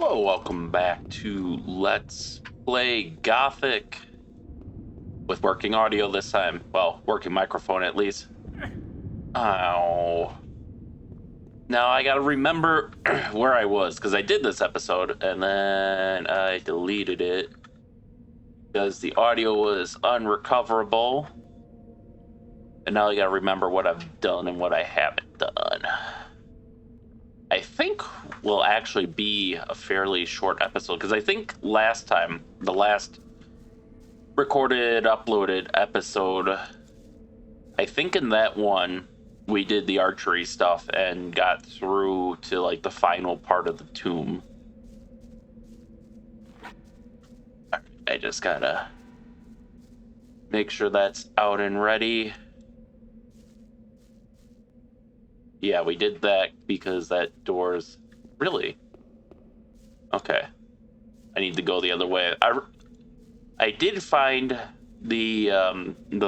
Hello, welcome back to Let's Play Gothic with working audio this time. Well, working microphone at least. Oh. Now I gotta remember where I was, because I did this episode and then I deleted it because the audio was unrecoverable. And now I gotta remember what I've done and what I haven't done. I think will actually be a fairly short episode because I think last time, the last recorded, uploaded episode, I think in that one we did the archery stuff and got through to like the final part of the tomb. I just gotta make sure that's out and ready. Yeah, we did that because that door's really okay. I need to go the other way. I did find the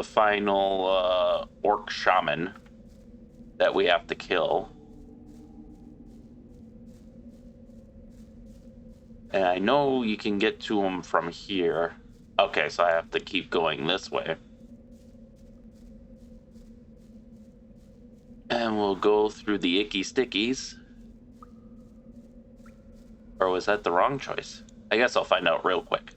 final orc shaman that we have to kill, and I know you can get to him from here. Okay, so I have to keep going this way. And we'll go through the icky stickies. Or was that the wrong choice? I guess I'll find out real quick.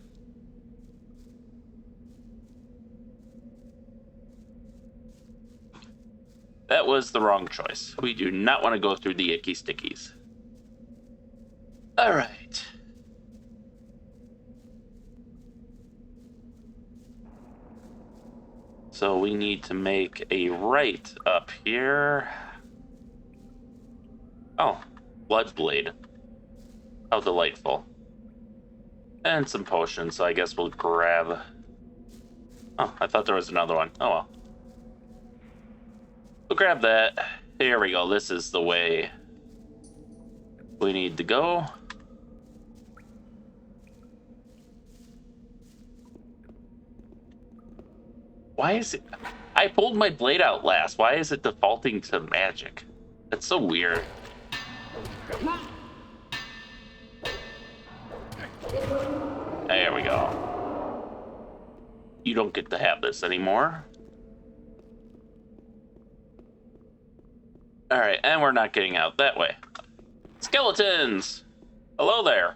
That was the wrong choice. We do not want to go through the icky stickies. All right. So we need to make a right up here. Oh, Bloodblade. How delightful. And some potions, so I guess we'll grab... Oh, I thought there was another one. Oh well. We'll grab that. Here we go. This is the way we need to go. Why is it... I pulled my blade out last. Why is it defaulting to magic? That's so weird. There we go. You don't get to have this anymore. Alright, and we're not getting out that way. Skeletons! Hello there.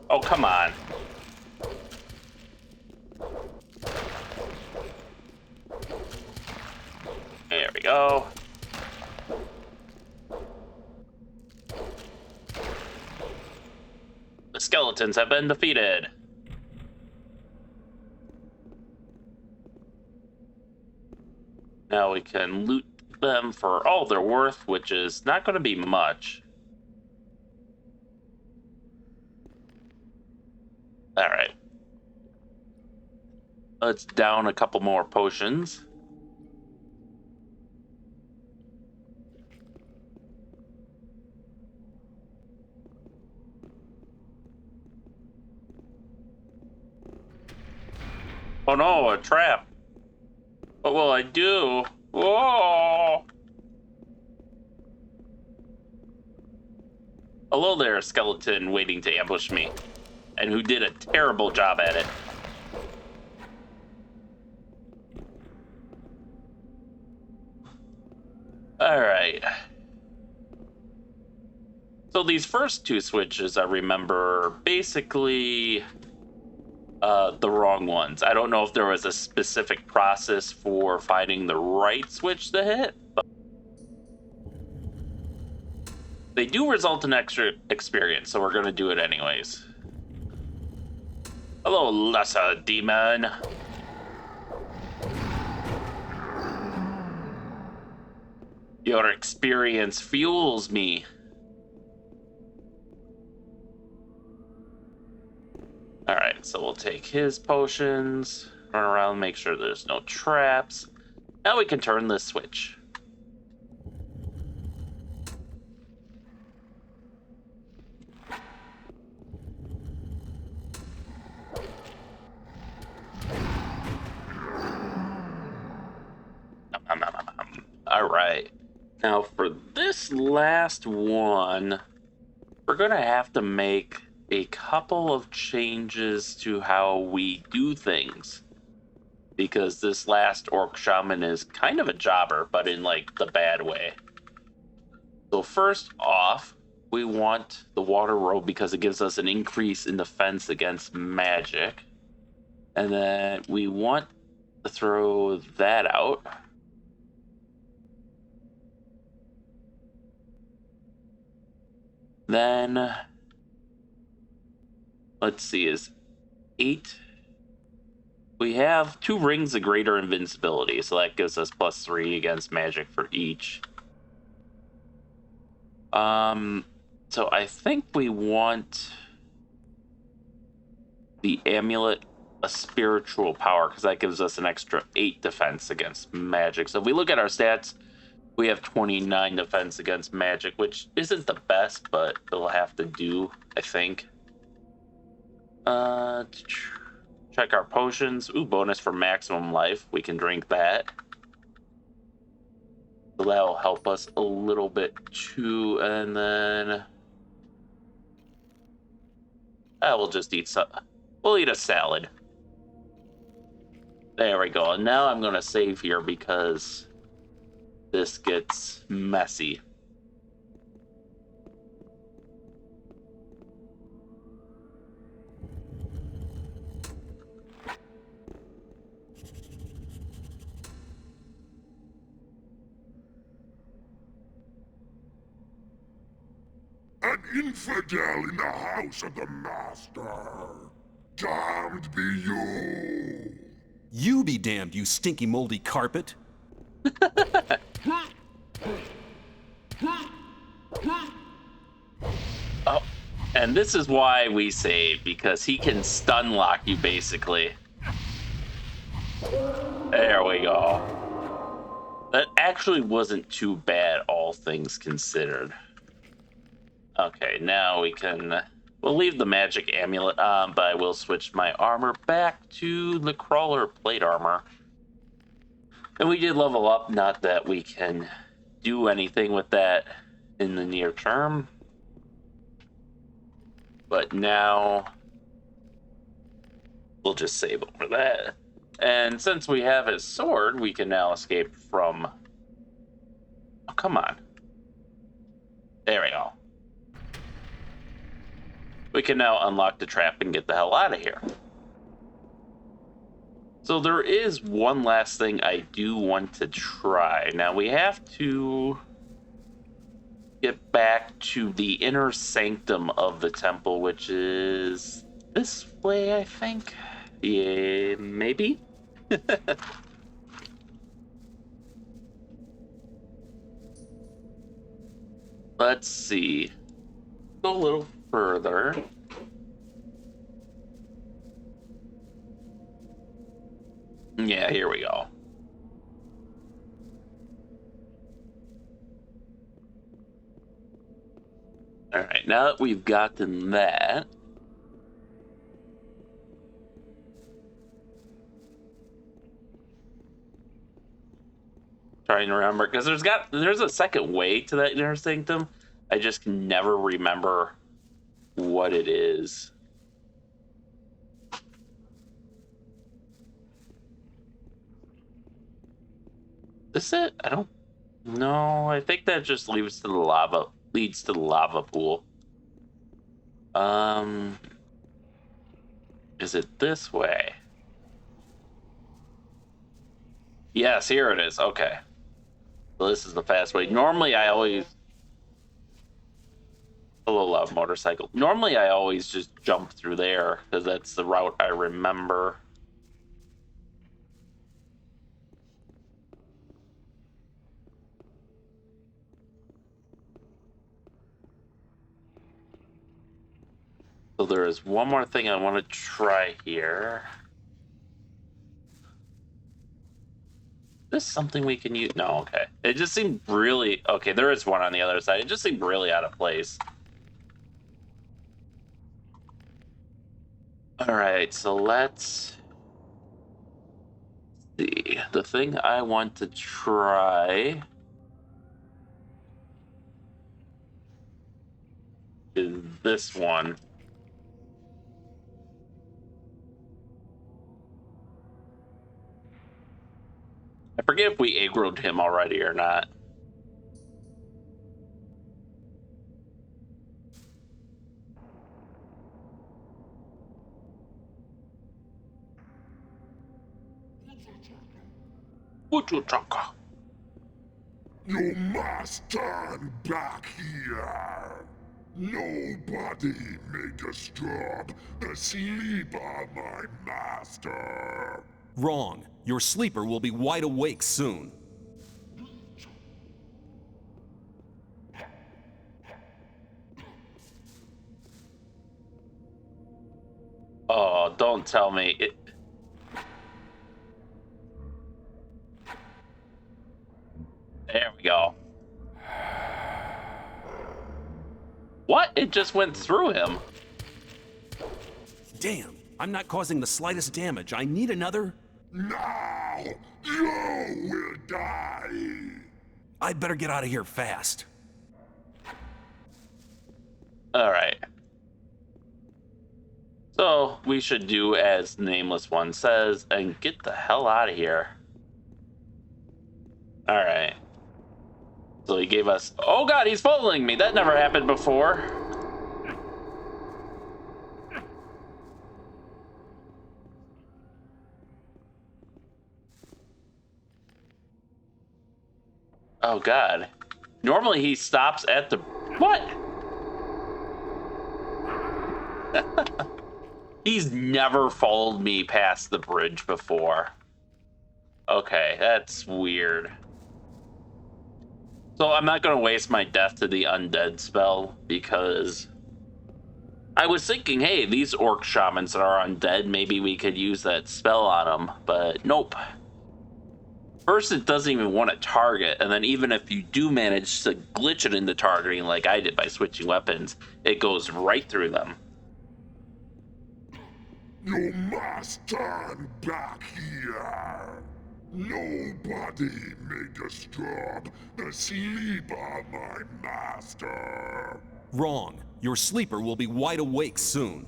Oh, come on. There we go. The skeletons have been defeated. Now we can loot them for all their worth, which is not going to be much. All right. Let's down a couple more potions. Oh no, a trap. What will I do? Whoa! Hello there, skeleton waiting to ambush me, and who did a terrible job at it. Alright. So these first two switches, I remember, basically... the wrong ones. I don't know if there was a specific process for finding the right switch to hit, but they do result in extra experience, so we're going to do it anyways. Hello, lesser demon. Your experience fuels me. Alright, so we'll take his potions, run around, make sure there's no traps. Now we can turn this switch. Alright. Now, for this last one, we're going to have to make a couple of changes to how we do things. Because this last orc shaman is kind of a jobber, but in like the bad way. So first off, we want the water robe because it gives us an increase in defense against magic. And then we want to throw that out. Then, let's see, is 8. We have 2 rings of greater invincibility, so that gives us +3 against magic for each. So I think we want the amulet a spiritual power because that gives us an extra 8 defense against magic. So if we look at our stats, we have 29 defense against magic, which isn't the best, but it'll have to do, I think. Check our potions. Ooh, bonus for maximum life. We can drink that. So that'll help us a little bit too. And then we'll just eat some. We'll eat a salad. There we go. And now I'm going to save here because this gets messy. An infidel in the house of the Master. Damned be you! You be damned, you stinky moldy carpet. Oh, and this is why we save, because he can stun lock you basically. There we go. That actually wasn't too bad, all things considered. Okay, now we'll leave the magic amulet on, but I will switch my armor back to the crawler plate armor. And we did level up, not that we can do anything with that in the near term. But now we'll just save over that. And since we have his sword, we can now escape from... Oh, come on. There we go. We can now unlock the trap and get the hell out of here. So there is one last thing I do want to try. Now we have to get back to the inner sanctum of the temple, which is this way, I think. Yeah, maybe? Let's see. Go a little further. Yeah, here we go. All right, now that we've gotten that, trying to remember, because there's a second way to that inner sanctum. I just can never remember what it is. Is it? I don't know. I think that just leads to the lava pool. Is it this way? Yes, here it is. Okay. So this is the fast way. Normally I always... Hello, loud motorcycle. Normally I always just jump through there because that's the route I remember. So there is one more thing I want to try here. Is this something we can use? No, okay. It just seemed really... Okay, there is one on the other side. It just seemed really out of place. Alright, so let's see. The thing I want to try is this one. I forget if we aggroed him already or not. Ur-Shak. You must turn back here. Nobody may disturb the sleep of my master. Wrong. Your sleeper will be wide awake soon. Oh, don't tell me it. There we go. What? It just went through him. Damn, I'm not causing the slightest damage. I need another... Now you will die. I'd better get out of here fast. All right. So we should do as Nameless One says and get the hell out of here. All right. So he gave us... Oh god, he's following me. That never happened before. Oh god. Normally he stops at the... What? He's never followed me past the bridge before. Okay, that's weird. So I'm not going to waste my death to the undead spell because I was thinking, hey, these orc shamans that are undead, maybe we could use that spell on them, but nope. First, it doesn't even want to target, and then even if you do manage to glitch it into targeting like I did by switching weapons, it goes right through them. You must turn back here. Nobody may disturb the sleep of my master. Wrong. Your sleeper will be wide awake soon.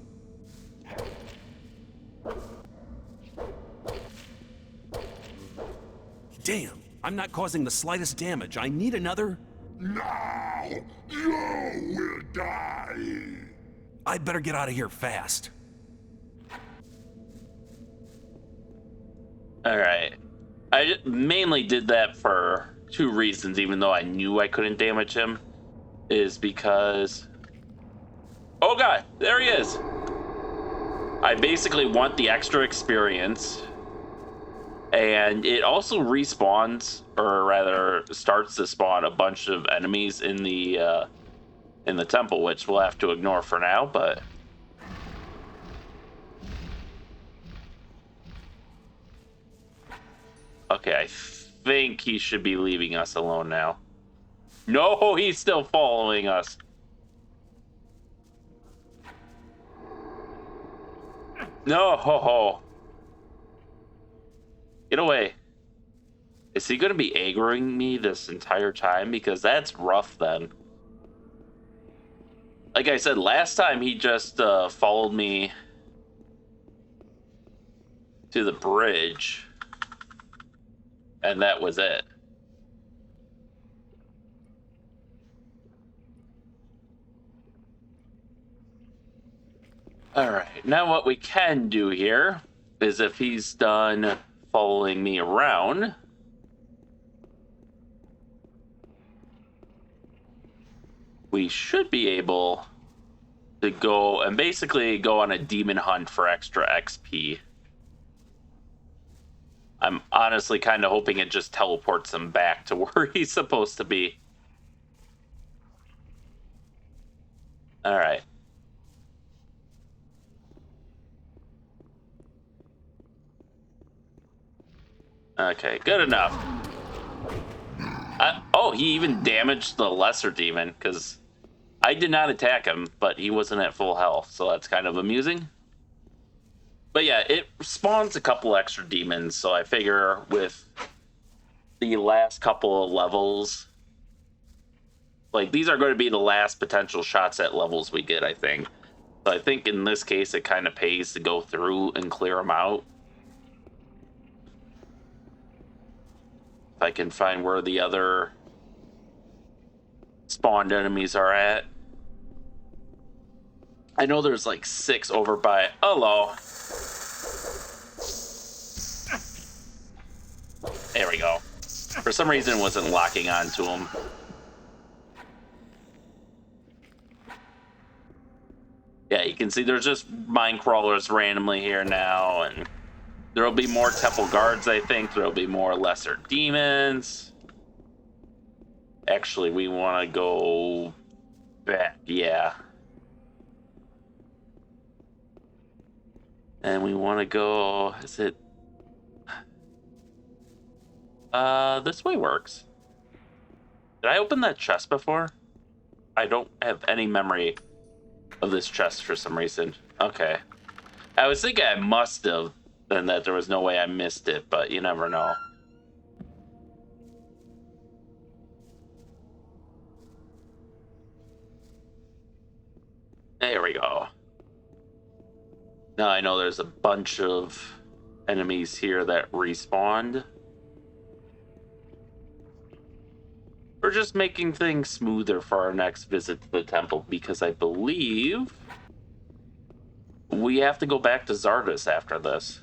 Damn, I'm not causing the slightest damage. I need another... Now you will die. I'd better get out of here fast. Alright. I mainly did that for two reasons, even though I knew I couldn't damage him. Is because... Oh god, there he is! I basically want the extra experience. And it also respawns, or rather starts to spawn a bunch of enemies in the temple, which we'll have to ignore for now, but... Okay, I think he should be leaving us alone now. No, he's still following us. No, ho ho. Get away. Is he going to be aggroing me this entire time? Because that's rough then. Like I said, last time he just followed me to the bridge. And that was it. Alright, now what we can do here is if he's done following me around, we should be able to go and basically go on a demon hunt for extra XP. I'm honestly kind of hoping it just teleports him back to where he's supposed to be. Alright. Okay, good enough. Oh, he even damaged the lesser demon, because I did not attack him, but he wasn't at full health, so that's kind of amusing. But yeah, it spawns a couple extra demons, so I figure with the last couple of levels, Like, these are going to be the last potential shots at levels we get, I think. So I think in this case, it kind of pays to go through and clear them out. If I can find where the other spawned enemies are at. I know there's like 6 over by... Hello. There we go. For some reason, it wasn't locking onto them. Yeah, you can see there's just mine crawlers randomly here now, and there'll be more temple guards, I think. There'll be more lesser demons. Actually, we want to go back, yeah. And we want to go, is it... this way works. Did I open that chest before? I don't have any memory of this chest for some reason. Okay. I was thinking I must have, and that there was no way I missed it, but you never know. There we go. Now I know there's a bunch of enemies here that respawned. We're just making things smoother for our next visit to the temple, because I believe we have to go back to Xardas after this.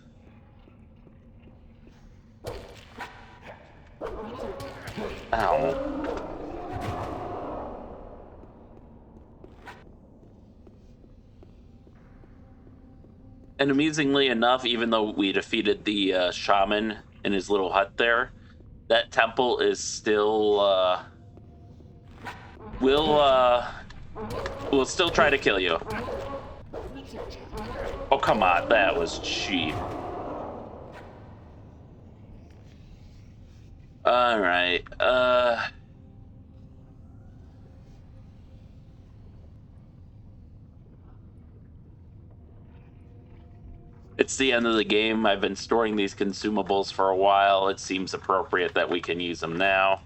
Ow. And amazingly enough, even though we defeated the shaman in his little hut there, that temple is still, we'll still try to kill you. Oh, come on, that was cheap. Alright, it's the end of the game. I've been storing these consumables for a while. It seems appropriate that we can use them now.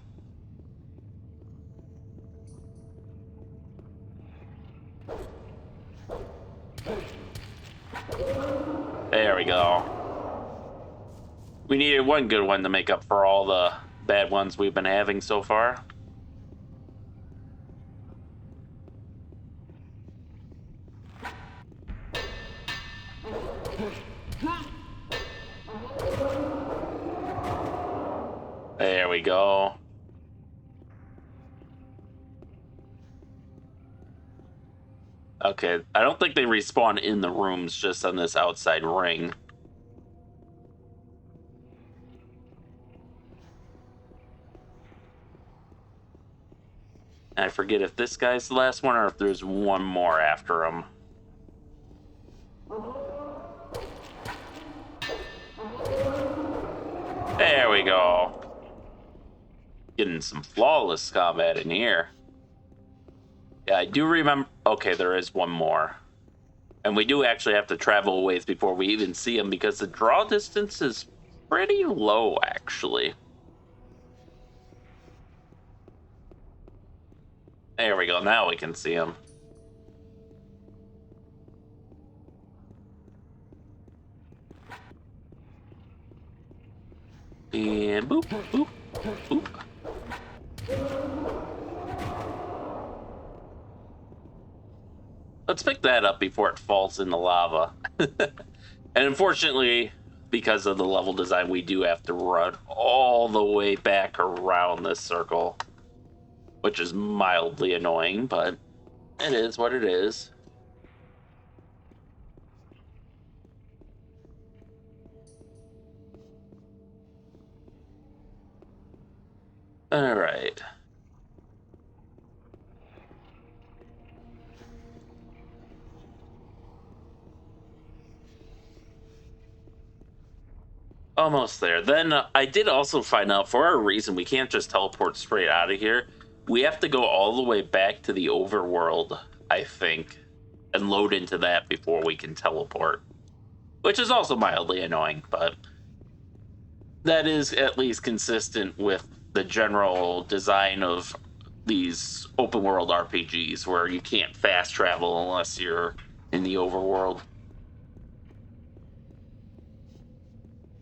There we go. We needed one good one to make up for all the bad ones we've been having so far. There we go. Okay, I don't think they respawn in the rooms, just on this outside ring. I forget if this guy's the last one or if there's one more after him. There we go. Getting some flawless combat in here. Yeah, I do remember... Okay, there is one more. And we do actually have to travel a ways before we even see him, because the draw distance is pretty low, actually. There we go, now we can see him. And boop, boop, boop. Let's pick that up before it falls in the lava. And unfortunately, because of the level design, we do have to run all the way back around this circle, which is mildly annoying, but it is what it is. All right. Almost there. Then I did also find out, for a reason, we can't just teleport straight out of here. We have to go all the way back to the overworld, I think, and load into that before we can teleport. Which is also mildly annoying, but that is at least consistent with the general design of these open world RPGs where you can't fast travel unless you're in the overworld.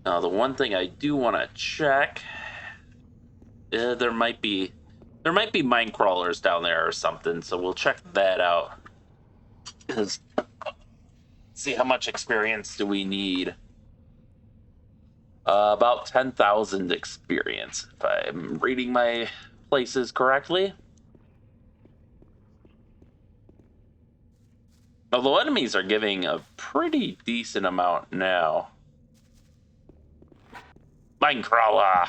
Now, the one thing I do want to check, there might be mine crawlers down there or something, so we'll check that out. See how much experience do we need? About 10,000 experience, if I'm reading my places correctly. Although enemies are giving a pretty decent amount now. Minecrawler!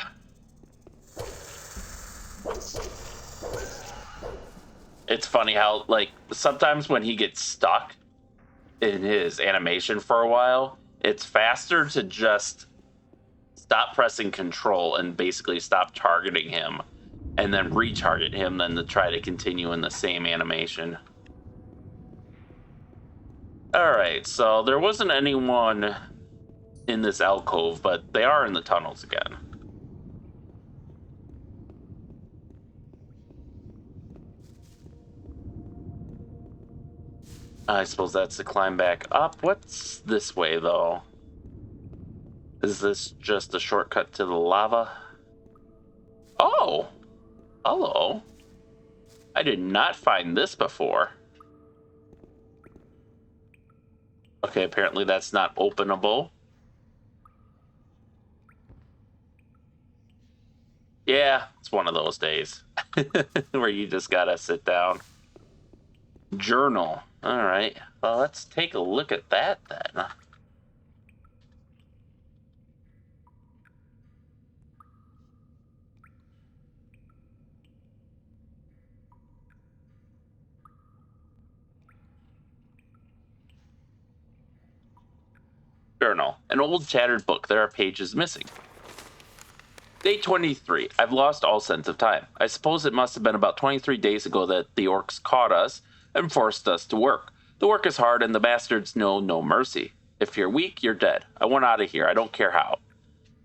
It's funny how, like, sometimes when he gets stuck in his animation for a while, it's faster to just stop pressing control and basically stop targeting him and then retarget him than to try to continue in the same animation. Alright, so there wasn't anyone in this alcove, but they are in the tunnels again. I suppose that's to climb back up. What's this way, though? Is this just a shortcut to the lava? Oh! Hello. I did not find this before. Okay, apparently that's not openable. Yeah, it's one of those days where you just gotta sit down. Journal. All right. Well, let's take a look at that then. Journal. An old tattered book. There are pages missing. Day 23. I've lost all sense of time. I suppose it must have been about 23 days ago that the orcs caught us and forced us to work. The work is hard and the bastards know no mercy. If you're weak, you're dead. I want out of here. I don't care how.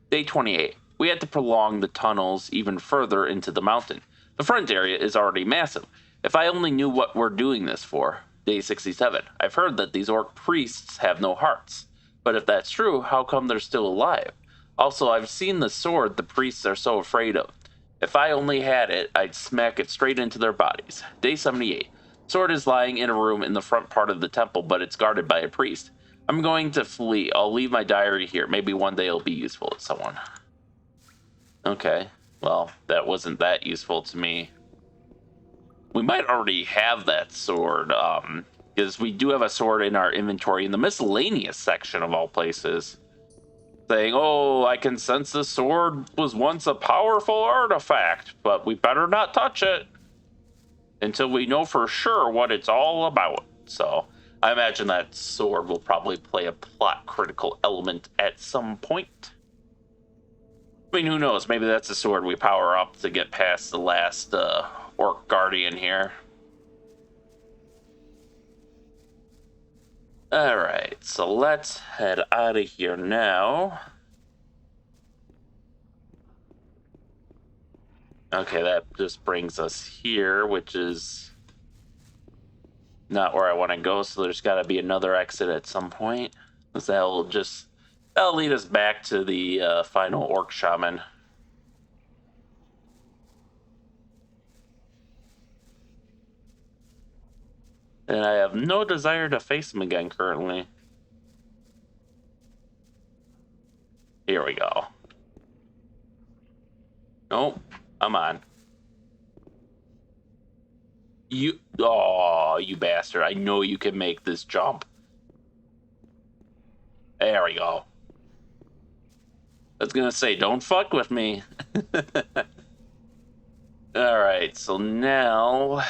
Day 28. We had to prolong the tunnels even further into the mountain. The front area is already massive. If I only knew what we're doing this for. Day 67. I've heard that these orc priests have no hearts. But if that's true, how come they're still alive? Also, I've seen the sword the priests are so afraid of. If I only had it, I'd smack it straight into their bodies. Day 78. Sword is lying in a room in the front part of the temple, but it's guarded by a priest. I'm going to flee. I'll leave my diary here. Maybe one day it'll be useful to someone. Okay. Well, that wasn't that useful to me. We might already have that sword, because we do have a sword in our inventory in the miscellaneous section of all places. Saying, oh, I can sense this sword was once a powerful artifact, but we better not touch it until we know for sure what it's all about. So I imagine that sword will probably play a plot critical element at some point. I mean, who knows? Maybe that's a sword we power up to get past the last orc guardian here. Alright, so let's head out of here now. Okay, that just brings us here, which is not where I want to go, so there's got to be another exit at some point. That'll lead us back to the final orc shaman. And I have no desire to face him again currently. Here we go. Nope. Come on. Oh, you bastard. I know you can make this jump. There we go. I was gonna say, don't fuck with me. Alright, so now...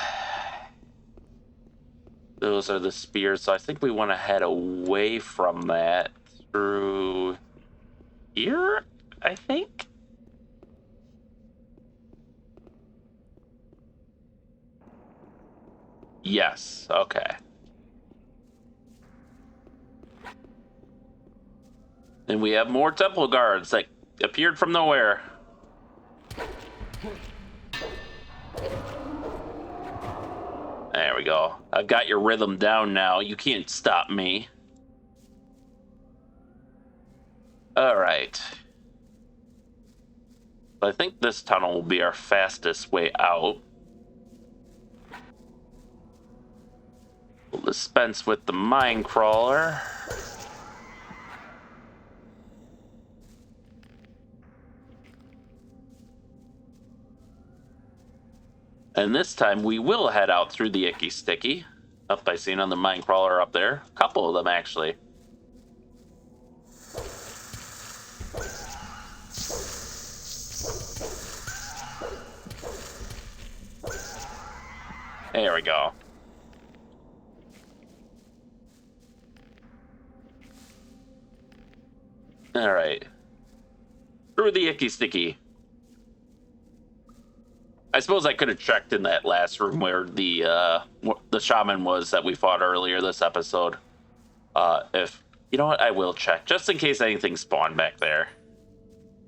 Those are the spears, so I think we want to head away from that through here, I think? Yes, okay. And we have more temple guards that appeared from nowhere. There we go. I've got your rhythm down now. You can't stop me. All right. I think this tunnel will be our fastest way out. We'll dispense with the mine crawler. And this time we will head out through the Icky Sticky. Up, I see another mine crawler up there. A couple of them, actually. There we go. All right. Through the Icky Sticky. I suppose I could have checked in that last room where the shaman was that we fought earlier this episode. If you know what, I will check just in case anything spawned back there.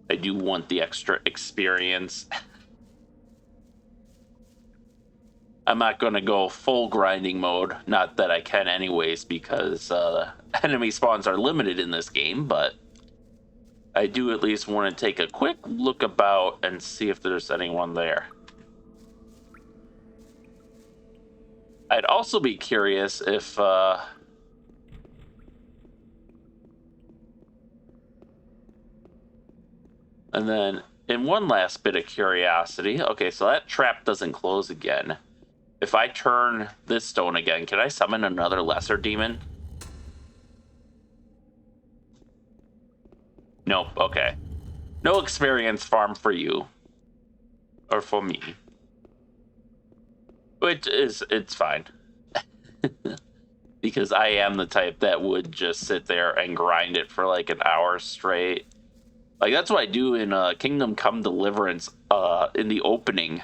I do want the extra experience. I'm not going to go full grinding mode. Not that I can anyways, because enemy spawns are limited in this game, but I do at least want to take a quick look about and see if there's anyone there. I'd also be curious if and then in one last bit of curiosity, okay, so that trap doesn't close again. If I turn this stone again, can I summon another lesser demon? Nope, okay. No experience farm for you. Or for me. Which is, it's fine. Because I am the type that would just sit there and grind it for like an hour straight. Like, that's what I do in Kingdom Come Deliverance in the opening.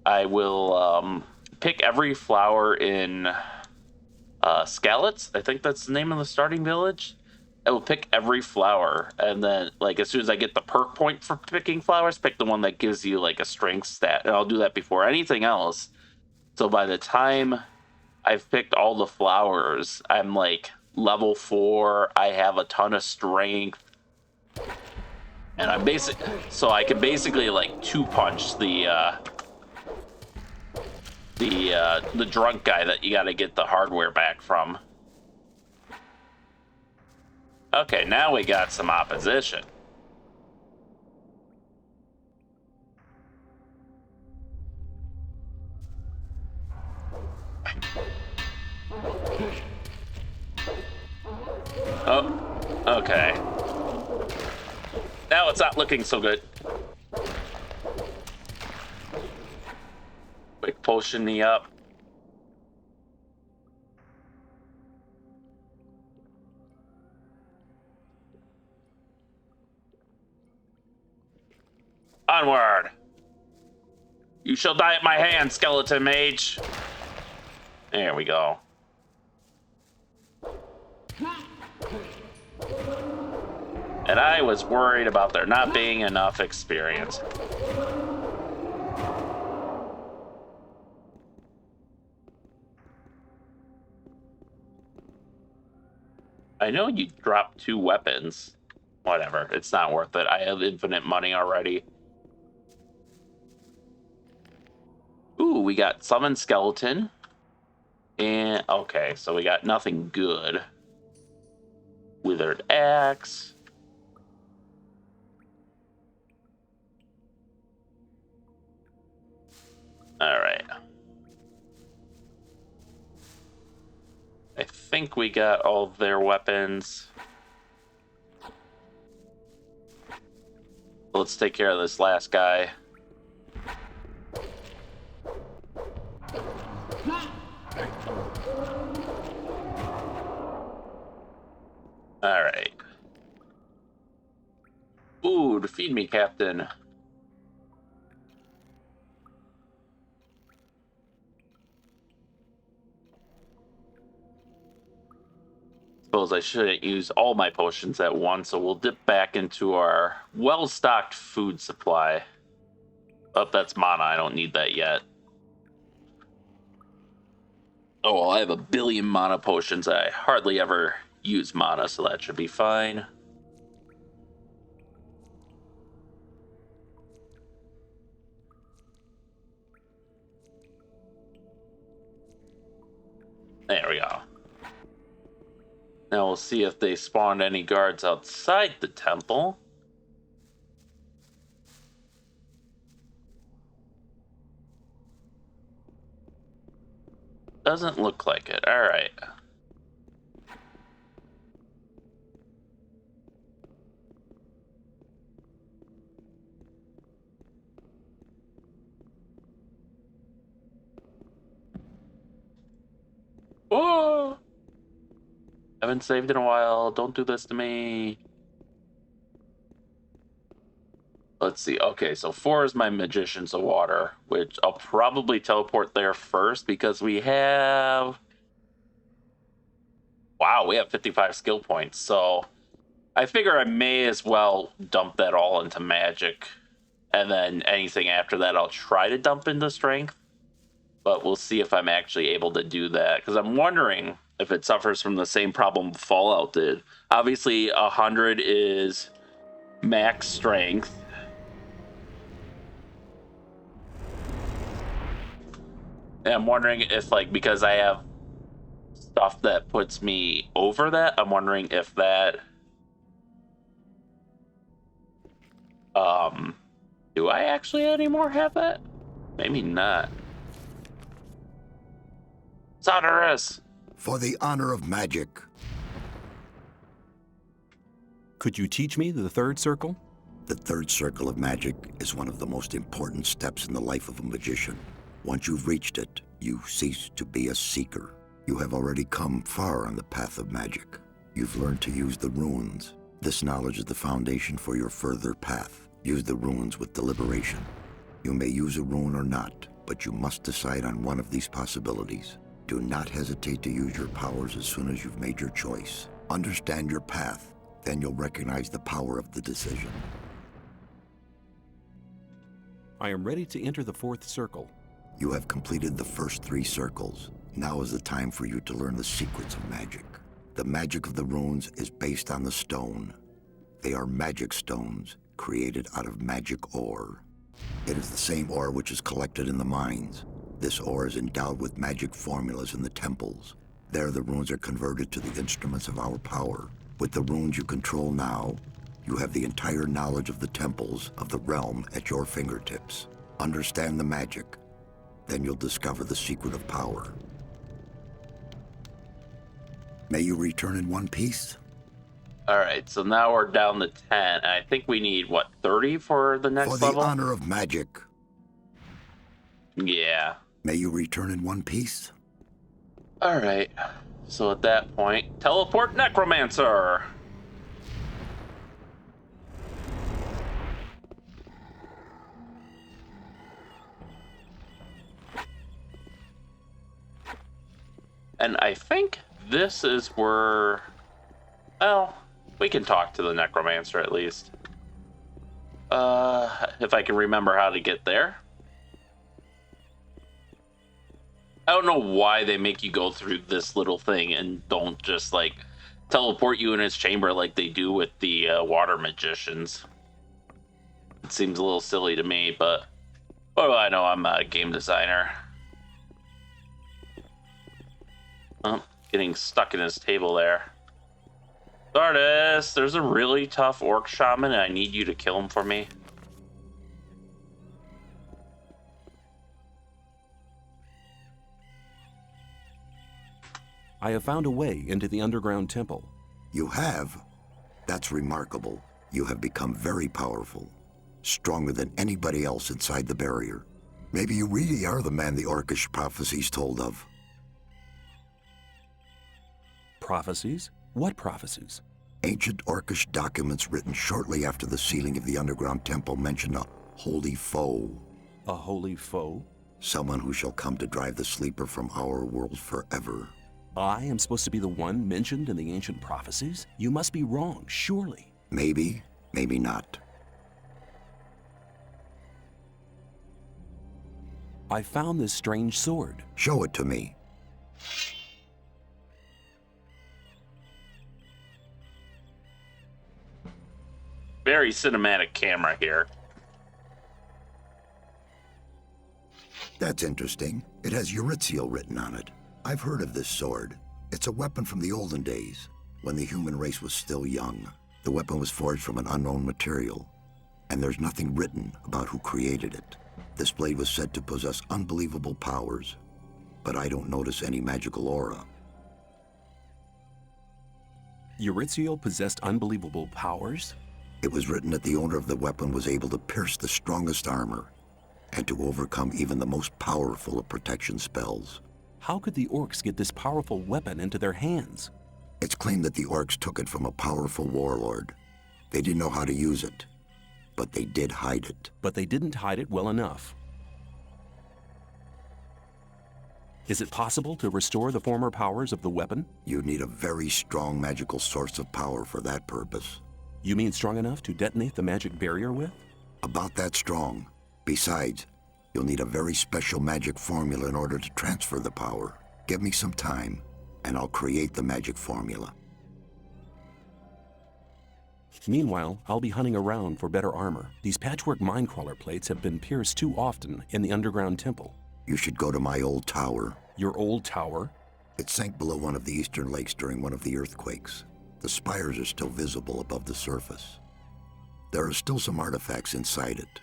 I will pick every flower in Skalitz. I think that's the name of the starting village. I will pick every flower, and then, like, as soon as I get the perk point for picking flowers, pick the one that gives you, like, a strength stat. And I'll do that before anything else. So by the time I've picked all the flowers, I'm, like, level 4. I have a ton of strength. And I'm so I can basically, like, two-punch the drunk guy that you gotta get the hardware back from. Okay, now we got some opposition. Oh, okay. Now it's not looking so good. Quick potion me up. Onward! You shall die at my hand, skeleton mage! There we go. And I was worried about there not being enough experience. I know you dropped 2 weapons. Whatever, it's not worth it. I have infinite money already. Ooh, we got Summon Skeleton. And, okay, so we got nothing good. Withered Axe. Alright. I think we got all of their weapons. Let's take care of this last guy. Alright. Food, feed me, Captain. Suppose I shouldn't use all my potions at once, so we'll dip back into our well-stocked food supply. Oh, that's mana. I don't need that yet. Oh, well, I have a billion mana potions. I hardly ever use mana, so that should be fine. There we go. Now we'll see if they spawned any guards outside the temple. Doesn't look like it. All right. Whoa! Haven't saved in a while. Don't do this to me. Let's see. Okay, so 4 is my Magicians of Water, which I'll probably teleport there first because we have... Wow, we have 55 skill points. So I figure I may as well dump that all into Magic. And then anything after that, I'll try to dump into Strength. But we'll see if I'm actually able to do that. Because I'm wondering if it suffers from the same problem Fallout did. Obviously, 100 is max strength. And I'm wondering if, like, because I have stuff that puts me over that, I'm wondering if that... do I actually anymore have that? Maybe not. Xardas! For the honor of magic. Could you teach me the third circle? The third circle of magic is one of the most important steps in the life of a magician. Once you've reached it, you cease to be a seeker. You have already come far on the path of magic. You've learned to use the runes. This knowledge is the foundation for your further path. Use the runes with deliberation. You may use a rune or not, but you must decide on one of these possibilities. Do not hesitate to use your powers as soon as you've made your choice. Understand your path, then you'll recognize the power of the decision. I am ready to enter the fourth circle. You have completed the first 3 circles. Now is the time for you to learn the secrets of magic. The magic of the runes is based on the stone. They are magic stones, created out of magic ore. It is the same ore which is collected in the mines. This ore is endowed with magic formulas in the temples. There the runes are converted to the instruments of our power. With the runes you control now, you have the entire knowledge of the temples of the realm at your fingertips. Understand the magic, then you'll discover the secret of power. May you return in one piece? All right, so now we're down to 10. I think we need, what, 30 for the next level? For the honor of magic. Yeah. May you return in one piece? All right. So at that point, teleport Necromancer. And I think this is where... Well, we can talk to the Necromancer at least. If I can remember how to get there. I don't know why they make you go through this little thing and don't just, like, teleport you in his chamber like they do with the water magicians. It seems a little silly to me, but... What do I know? I'm a game designer. Oh, getting stuck in his table there. Xardas, there's a really tough orc shaman and I need you to kill him for me. I have found a way into the underground temple. You have? That's remarkable. You have become very powerful. Stronger than anybody else inside the barrier. Maybe you really are the man the orcish prophecies told of. Prophecies? What prophecies? Ancient orcish documents written shortly after the sealing of the underground temple mention a holy foe. A holy foe? Someone who shall come to drive the sleeper from our world forever. I am supposed to be the one mentioned in the ancient prophecies? You must be wrong, surely. Maybe, maybe not. I found this strange sword. Show it to me. Very cinematic camera here. That's interesting. It has URIZIEL written on it. I've heard of this sword. It's a weapon from the olden days, when the human race was still young. The weapon was forged from an unknown material, and there's nothing written about who created it. This blade was said to possess unbelievable powers, but I don't notice any magical aura. URIZIEL possessed unbelievable powers? It was written that the owner of the weapon was able to pierce the strongest armor, and to overcome even the most powerful of protection spells. How could the orcs get this powerful weapon into their hands? It's claimed that the orcs took it from a powerful warlord. They didn't know how to use it, but they did hide it. But they didn't hide it well enough. Is it possible to restore the former powers of the weapon? You'd need a very strong magical source of power for that purpose. You mean strong enough to detonate the magic barrier with? About that strong. Besides, you'll need a very special magic formula in order to transfer the power. Give me some time, and I'll create the magic formula. Meanwhile, I'll be hunting around for better armor. These patchwork minecrawler plates have been pierced too often in the underground temple. You should go to my old tower. Your old tower? It sank below one of the eastern lakes during one of the earthquakes. The spires are still visible above the surface. There are still some artifacts inside it.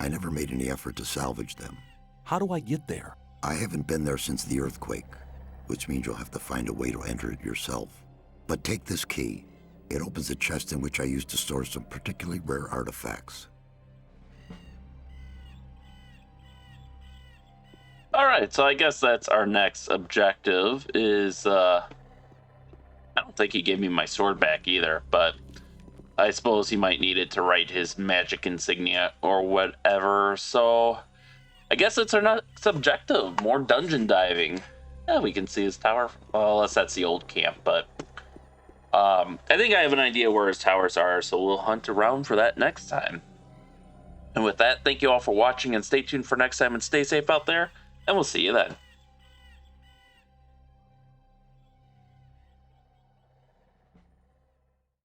I never made any effort to salvage them. How do I get there? I haven't been there since the earthquake, which means you'll have to find a way to enter it yourself. But take this key. It opens a chest in which I used to store some particularly rare artifacts. All right, so I guess that's our next objective is, I don't think he gave me my sword back either, but I suppose he might need it to write his magic insignia or whatever, so I guess it's our next objective, more dungeon diving. Yeah, we can see his tower, well, unless that's the old camp, but I think I have an idea where his towers are, so we'll hunt around for that next time. And with that, thank you all for watching, and stay tuned for next time, and stay safe out there, and we'll see you then.